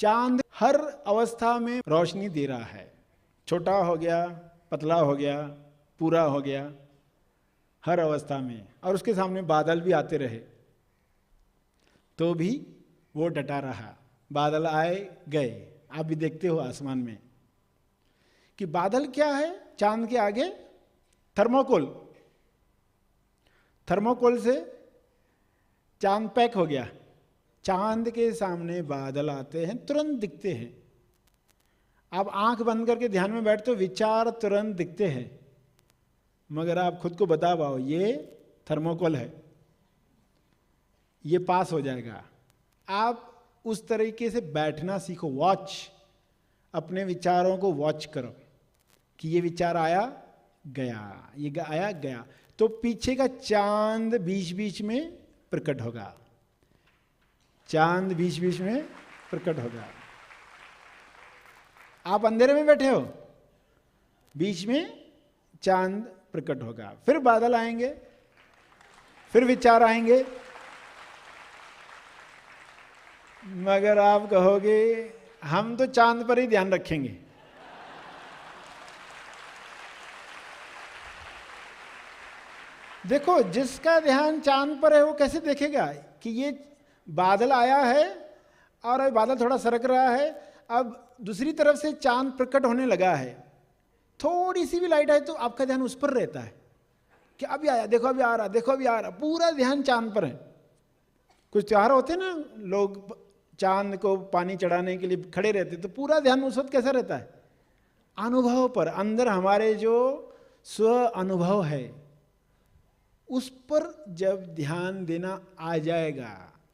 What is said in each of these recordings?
चांद हर अवस्था में रोशनी दे रहा है, छोटा हो गया, पतला हो गया, पूरा हो गया, हर अवस्था में। और उसके सामने बादल भी आते रहे तो भी वो डटा रहा। बादल आए गए, आप भी देखते हो आसमान में कि बादल क्या है चांद के आगे, थर्मोकोल। थर्मोकोल से चांद पैक हो गया। चांद के सामने बादल आते हैं, तुरंत दिखते हैं। आप आंख बंद करके ध्यान में बैठते हो, विचार तुरंत दिखते हैं, मगर आप खुद को बता पाओ ये थर्मोकोल है, ये पास हो जाएगा। आप उस तरीके से बैठना सीखो। वॉच, अपने विचारों को वॉच करो कि ये विचार आया गया, ये आया गया, तो पीछे का चांद बीच बीच में प्रकट होगा। चांद बीच बीच में प्रकट होगा। आप अंधेरे में बैठे हो, बीच में चांद प्रकट होगा। फिर बादल आएंगे, फिर विचार आएंगे, मगर आप कहोगे हम तो चांद पर ही ध्यान रखेंगे। देखो, जिसका ध्यान चांद पर है वो कैसे देखेगा कि ये बादल आया है और बादल थोड़ा सरक रहा है, अब दूसरी तरफ से चांद प्रकट होने लगा है, थोड़ी सी भी लाइट आए तो आपका ध्यान उस पर रहता है कि अभी आया, देखो अभी आ रहा, देखो अभी आ रहा, पूरा ध्यान चांद पर है। कुछ त्योहार होते हैं ना, लोग चांद को पानी चढ़ाने के लिए खड़े रहते, तो पूरा ध्यान उस वक्त कैसा रहता है, अनुभव पर। अंदर हमारे जो स्व अनुभव है उस पर जब ध्यान देना आ जाएगा,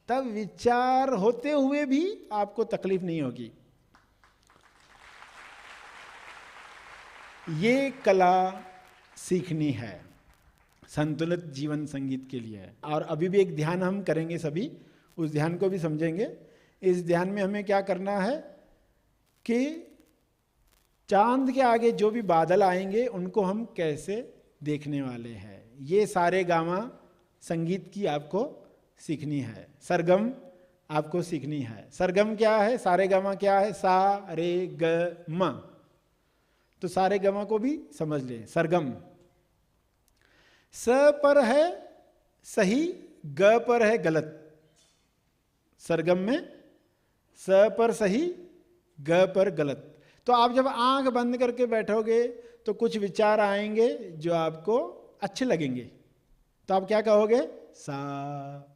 तब विचार होते हुए भी आपको तकलीफ नहीं होगी। ये कला सीखनी है, संतुलित जीवन संगीत के लिए। और अभी भी एक ध्यान हम करेंगे, सभी उस ध्यान को भी समझेंगे। इस ध्यान में हमें क्या करना है कि चांद के आगे जो भी बादल आएंगे उनको हम कैसे देखने वाले हैं, ये सारे गामा संगीत की आपको सीखनी है। सरगम आपको सीखनी है। सरगम क्या है, सारे गामा क्या है, सा रे ग म। तो सारे गामा को भी समझ लें। सरगम स पर है सही, ग पर है गलत। सरगम में स पर सही, ग पर गलत। तो आप जब आंख बंद करके बैठोगे तो कुछ विचार आएंगे जो आपको अच्छे लगेंगे, तो आप क्या कहोगे, सा।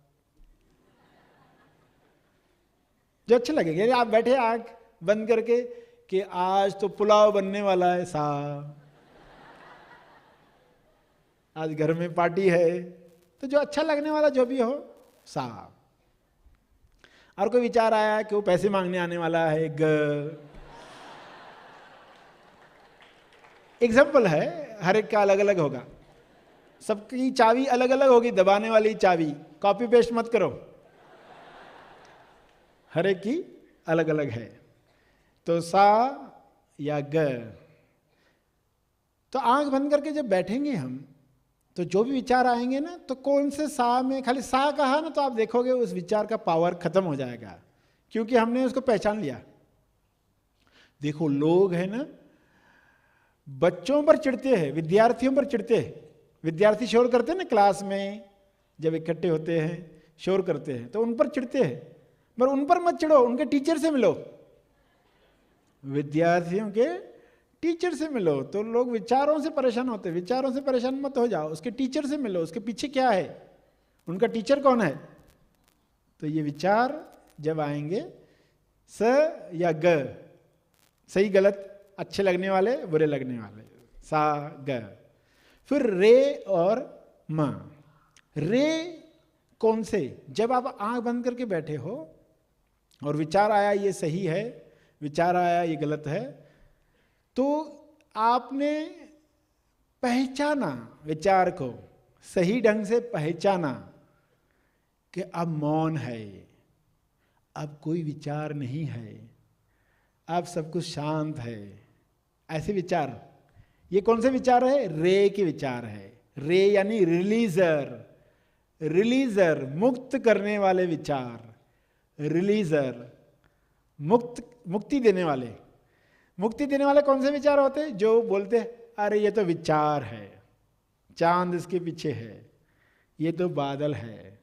जो अच्छे लगेंगे, आप बैठे आंख बंद करके कि आज तो पुलाव बनने वाला है, सा। आज घर में पार्टी है, तो जो अच्छा लगने वाला जो भी हो, सा। और कोई विचार आया कि वो पैसे मांगने आने वाला है, ग। एग्जाम्पल है, हर एक का अलग अलग होगा, सबकी चाबी अलग अलग होगी, दबाने वाली चाबी। कॉपी पेस्ट मत करो, हर एक की अलग अलग है। तो सा या ग। तो आंख बंद करके जब बैठेंगे हम, तो जो भी विचार आएंगे ना, तो कौन से सा में, खाली सा कहा ना तो आप देखोगे उस विचार का पावर खत्म हो जाएगा, क्योंकि हमने उसको पहचान लिया। देखो, लोग है ना, बच्चों पर चिढ़ते हैं, विद्यार्थियों पर चिढ़ते हैं। विद्यार्थी शोर करते हैं ना क्लास में, जब इकट्ठे होते हैं शोर करते हैं, तो उन पर चिढ़ते हैं। पर उन पर मत चिढ़ो, उनके टीचर से मिलो। विद्यार्थियों के टीचर से मिलो। तो लोग विचारों से परेशान होते हैं, विचारों से परेशान मत हो जाओ, उसके टीचर से मिलो। उसके पीछे क्या है, उनका टीचर कौन है। तो ये विचार जब आएंगे, स या ग, सही गलत, अच्छे लगने वाले बुरे लगने वाले, सा ग। फिर रे और म। रे कौन से, जब आप आंख बंद करके बैठे हो और विचार आया ये सही है, विचार आया ये गलत है, तो आपने पहचाना विचार को, सही ढंग से पहचाना कि अब मौन है, अब कोई विचार नहीं है, अब सब कुछ शांत है। ऐसे विचार, ये कौन से विचार है, रे के विचार है। रे यानी रिलीजर, रिलीजर मुक्त करने वाले विचार, रिलीजर। मुक्ति देने वाले। मुक्ति देने वाले कौन से विचार होते हैं? जो बोलते हैं अरे ये तो विचार है, चांद इसके पीछे है, ये तो बादल है,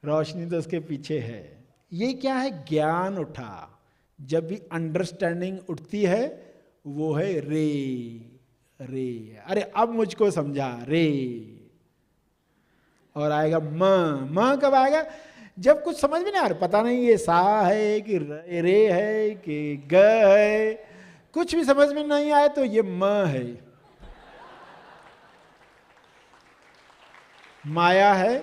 रोशनी तो उसके पीछे है। ये क्या है? ज्ञान उठा। जब भी अंडरस्टैंडिंग उठती है वो है रे। रे, अरे अब मुझको समझा, रे। और आएगा म कब आएगा? जब कुछ समझ में नहीं आ रहा, पता नहीं ये सा है कि रे है कि ग है, कुछ भी समझ में नहीं आए तो ये म है, माया है।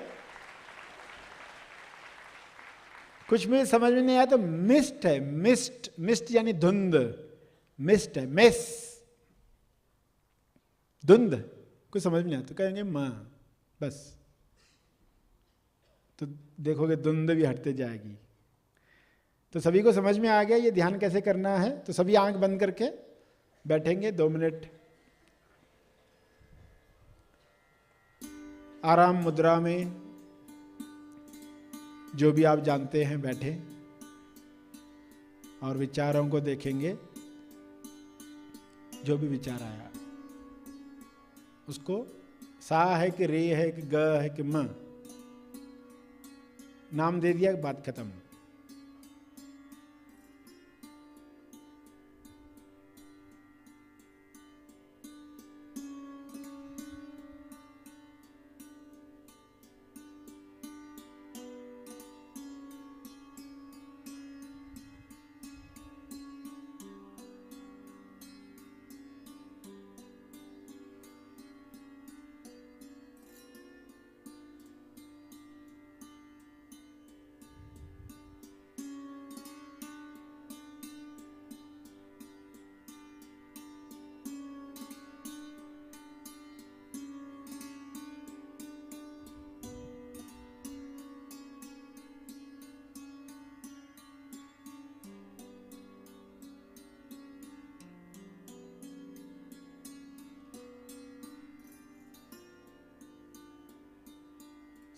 कुछ भी समझ में नहीं आया तो मिस्ट है, मिस्ट। मिस्ट यानी धुंध, मिस्ट है, मेस, धुंध। कुछ समझ में नहीं आया तो कहेंगे मां, बस। तो देखोगे धुंध भी हटते जाएगी। तो सभी को समझ में आ गया ये ध्यान कैसे करना है? तो सभी आंख बंद करके बैठेंगे 2 मिनट आराम मुद्रा में, जो भी आप जानते हैं बैठे, और विचारों को देखेंगे। जो भी विचार आया उसको, सा है कि रे है कि ग है कि म, नाम दे दिया, बात खत्म।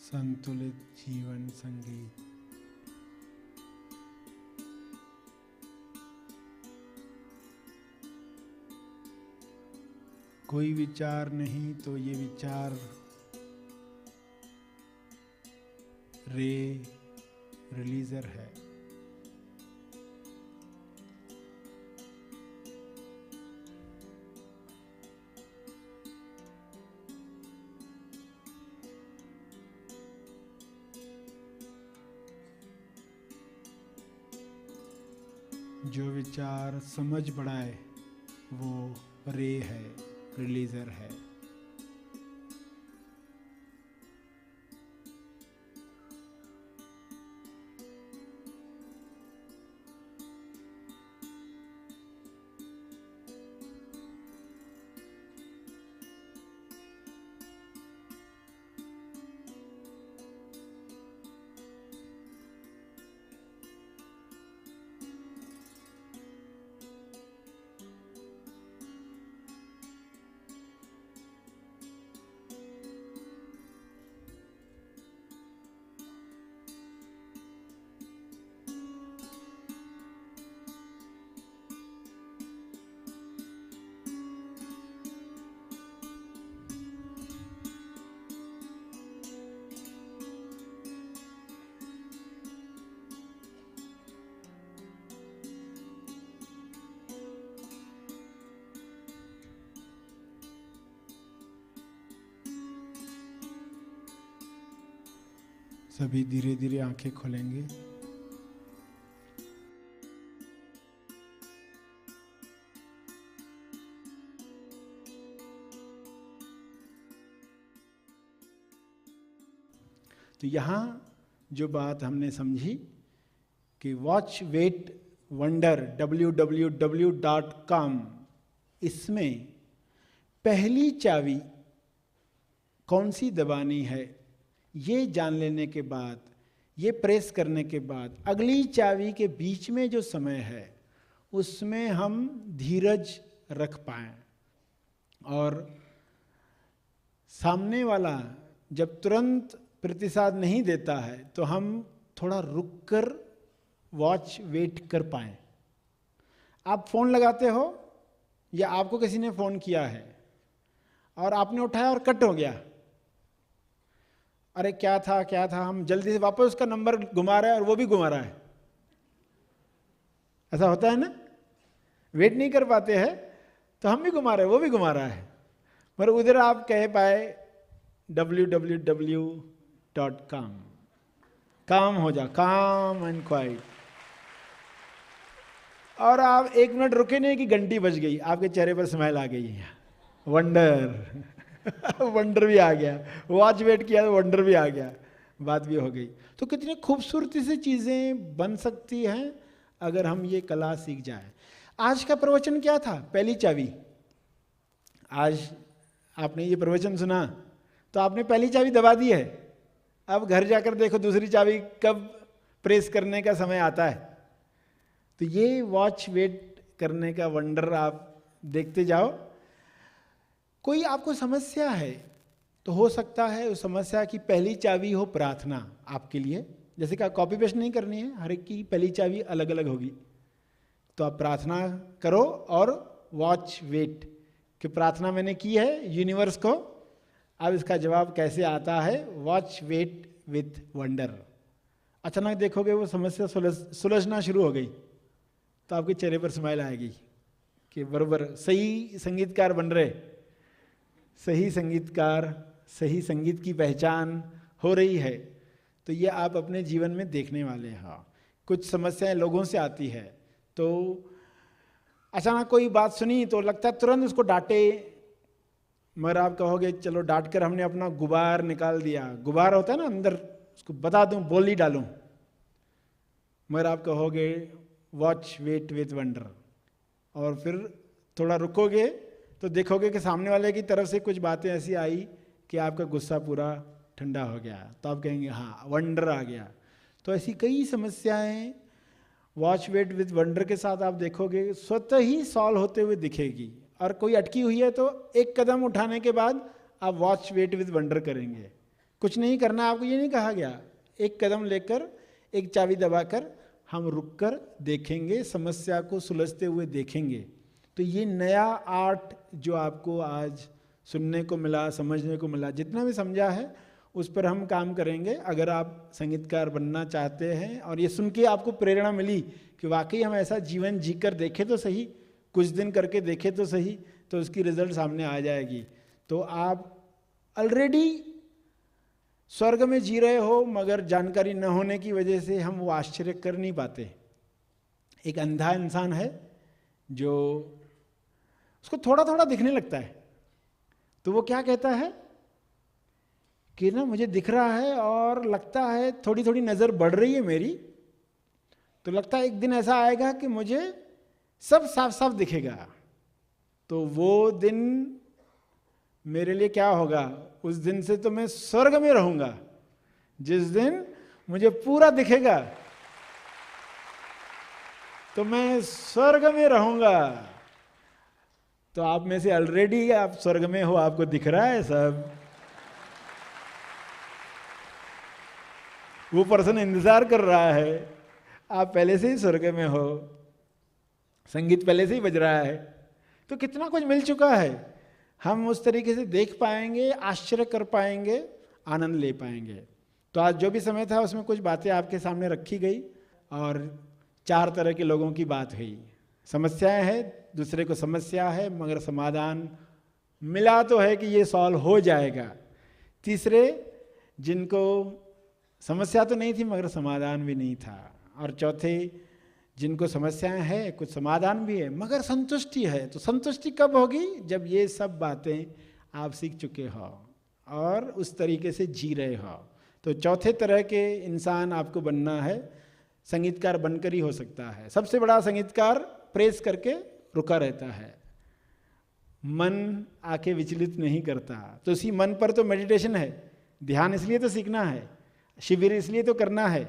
संतुलित जीवन संगीत। कोई विचार नहीं तो ये विचार रे रिलीजर है। जो विचार समझ बढ़ाए वो रे है, रिलीजर है। सभी धीरे धीरे आंखें खोलेंगे। तो यहाँ जो बात हमने समझी कि वॉच वेट वंडर www.com, इसमें पहली चाबी कौन सी दबानी है ये जान लेने के बाद, ये प्रेस करने के बाद, अगली चाबी के बीच में जो समय है उसमें हम धीरज रख पाएं। और सामने वाला जब तुरंत प्रतिसाद नहीं देता है तो हम थोड़ा रुक कर वॉच वेट कर पाए। आप फोन लगाते हो या आपको किसी ने फोन किया है और आपने उठाया और कट हो गया, अरे क्या था, हम जल्दी से वापस उसका नंबर घुमा रहे हैं और वो भी घुमा रहा है। ऐसा होता है ना, वेट नहीं कर पाते हैं तो हम भी घुमा रहे हैं, वो भी घुमा रहा है, मगर उधर आप कह पाए www.com, काम हो जा, काम एंड क्वाइट, और आप 1 मिनट रुके नहीं कि घंटी बज गई, आपके चेहरे पर स्माइल आ गई है, वंडर वंडर भी आ गया, वॉच वेट किया तो वंडर भी आ गया, बात भी हो गई। तो कितनी खूबसूरती से चीज़ें बन सकती हैं अगर हम ये कला सीख जाए। आज का प्रवचन क्या था? पहली चाबी। आज आपने ये प्रवचन सुना तो आपने पहली चाबी दबा दी है, अब घर जाकर देखो दूसरी चाबी कब प्रेस करने का समय आता है। तो ये वॉच वेट करने का वंडर आप देखते जाओ। कोई आपको समस्या है तो हो सकता है उस समस्या की पहली चाबी हो प्रार्थना आपके लिए। जैसे कि कॉपी पेस्ट नहीं करनी है, हर एक की पहली चाबी अलग अलग होगी, तो आप प्रार्थना करो और वॉच वेट कि प्रार्थना मैंने की है यूनिवर्स को, अब इसका जवाब कैसे आता है। Watch wait with wonder. अचानक देखोगे वो समस्या सुलझना शुरू हो गई तो आपके चेहरे पर स्माइल आएगी कि बरोबर सही संगीतकार बन रहे, सही संगीतकार, सही संगीत की पहचान हो रही है। तो ये आप अपने जीवन में देखने वाले हैं। कुछ समस्याएं लोगों से आती है तो अचानक कोई बात सुनी तो लगता है तुरंत उसको डांटे, मगर आप कहोगे चलो डांट कर हमने अपना गुबार निकाल दिया, गुबार होता है ना अंदर, उसको बता दूं, बोली डालूं, मगर आप कहोगे वॉच वेट विथ वंडर। और फिर थोड़ा रुकोगे तो देखोगे कि सामने वाले की तरफ से कुछ बातें ऐसी आई कि आपका गुस्सा पूरा ठंडा हो गया, तो आप कहेंगे हाँ वंडर आ गया। तो ऐसी कई समस्याएं वॉच वेट विथ वंडर के साथ आप देखोगे स्वतः ही सॉल्व होते हुए दिखेगी। और कोई अटकी हुई है तो एक कदम उठाने के बाद आप वॉच वेट विथ वंडर करेंगे। कुछ नहीं करना, आपको ये नहीं कहा गया, एक कदम लेकर एक चाबी दबाकर हम रुककर देखेंगे, समस्या को सुलझते हुए देखेंगे। तो ये नया आर्ट जो आपको आज सुनने को मिला, समझने को मिला, जितना भी समझा है उस पर हम काम करेंगे। अगर आप संगीतकार बनना चाहते हैं और ये सुन के आपको प्रेरणा मिली कि वाकई हम ऐसा जीवन जीकर देखें तो सही, कुछ दिन करके देखें तो सही, तो उसकी रिजल्ट सामने आ जाएगी। तो आप ऑलरेडी स्वर्ग में जी रहे हो, मगर जानकारी न होने की वजह से हम वो आश्चर्य कर नहीं पाते। एक अंधा इंसान है जो उसको थोड़ा थोड़ा दिखने लगता है, तो वो क्या कहता है कि ना मुझे दिख रहा है और लगता है थोड़ी थोड़ी नज़र बढ़ रही है मेरी, तो लगता है एक दिन ऐसा आएगा कि मुझे सब साफ साफ दिखेगा। तो वो दिन मेरे लिए क्या होगा, उस दिन से तो मैं स्वर्ग में रहूंगा, जिस दिन मुझे पूरा दिखेगा तो मैं स्वर्ग में रहूंगा। तो आप में से ऑलरेडी आप स्वर्ग में हो, आपको दिख रहा है सब। वो पर्सन इंतजार कर रहा है, आप पहले से ही स्वर्ग में हो, संगीत पहले से ही बज रहा है, तो कितना कुछ मिल चुका है। हम उस तरीके से देख पाएंगे, आश्चर्य कर पाएंगे, आनंद ले पाएंगे। तो आज जो भी समय था उसमें कुछ बातें आपके सामने रखी गई और 4 तरह के लोगों की बात हुई। समस्याएं हैं, दूसरे को समस्या है मगर समाधान मिला तो है कि ये सॉल्व हो जाएगा। तीसरे जिनको समस्या तो नहीं थी मगर समाधान भी नहीं था। और चौथे जिनको समस्याएं हैं, कुछ समाधान भी है मगर संतुष्टि है। तो संतुष्टि कब होगी, जब ये सब बातें आप सीख चुके हो और उस तरीके से जी रहे हो। तो चौथे तरह के इंसान आपको बनना है, संगीतकार बनकर ही हो सकता है। सबसे बड़ा संगीतकार प्रेस करके रुका रहता है, मन आके विचलित नहीं करता। तो इसी मन पर तो मेडिटेशन है, ध्यान इसलिए तो सीखना है, शिविर इसलिए तो करना है।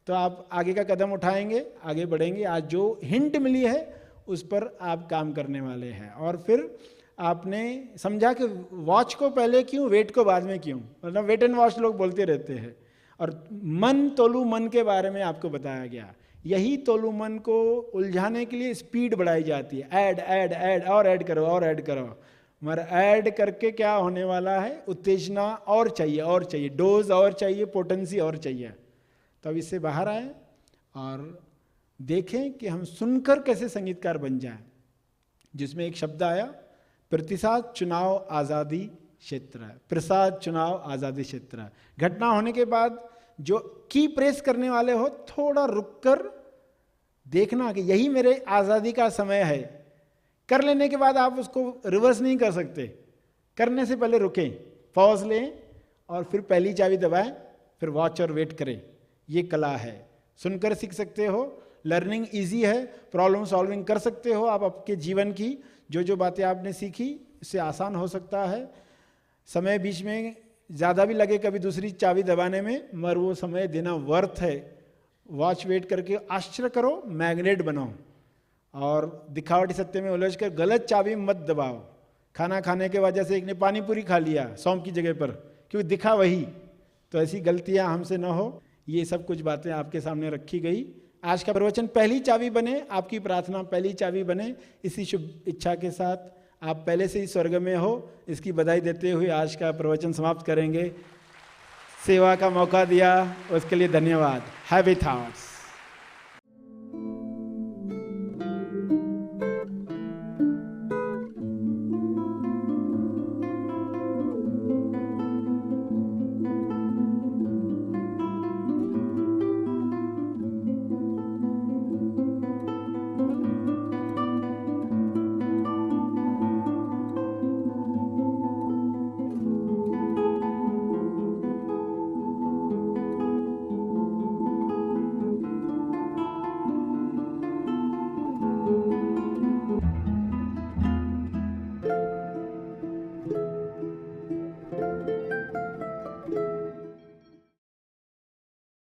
तो आप आगे का कदम उठाएंगे, आगे बढ़ेंगे। आज जो हिंट मिली है उस पर आप काम करने वाले हैं। और फिर आपने समझा कि वॉच को पहले क्यों, वेट को बाद में क्यों, मतलब वेट एंड वॉच लोग बोलते रहते हैं। और मन तोलू मन के बारे में आपको बताया गया। यही तोलू मन को उलझाने के लिए स्पीड बढ़ाई जाती है, ऐड ऐड ऐड और ऐड करो और ऐड करो, मगर ऐड करके क्या होने वाला है, उत्तेजना और चाहिए, डोज और चाहिए, पोटेंसी और चाहिए। तो अब इससे बाहर आए और देखें कि हम सुनकर कैसे संगीतकार बन जाएं, जिसमें एक शब्द आया प्रतिसाद चुनाव आज़ादी क्षेत्र है, प्रसाद चुनाव आज़ादी क्षेत्र है। घटना होने के बाद जो की प्रेस करने वाले हो, थोड़ा रुककर देखना कि यही मेरे आज़ादी का समय है। कर लेने के बाद आप उसको रिवर्स नहीं कर सकते, करने से पहले रुकें, पॉज लें और फिर पहली चाबी दबाएं, फिर वॉच और वेट करें। ये कला है, सुनकर सीख सकते हो, लर्निंग इजी है, प्रॉब्लम सॉल्विंग कर सकते हो आप आपके जीवन की। जो बातें आपने सीखी इससे आसान हो सकता है। समय बीच में ज़्यादा भी लगे कभी दूसरी चाबी दबाने में, मगर वो समय देना वर्थ है। वॉच वेट करके आश्चर्य करो, मैग्नेट बनाओ और दिखावटी सत्य में उलझ कर गलत चाबी मत दबाओ। खाना खाने के वजह से एक ने पानी पूरी खा लिया सौंफ की जगह पर, क्योंकि दिखा वही। तो ऐसी गलतियां हमसे न हो, ये सब कुछ बातें आपके सामने रखी गई। आज का प्रवचन पहली चाबी बने, आपकी प्रार्थना पहली चाबी बने, इसी शुभ इच्छा के साथ आप पहले से ही स्वर्ग में हो, इसकी बधाई देते हुए आज का प्रवचन समाप्त करेंगे। सेवा का मौका दिया उसके लिए धन्यवाद। Happy thoughts.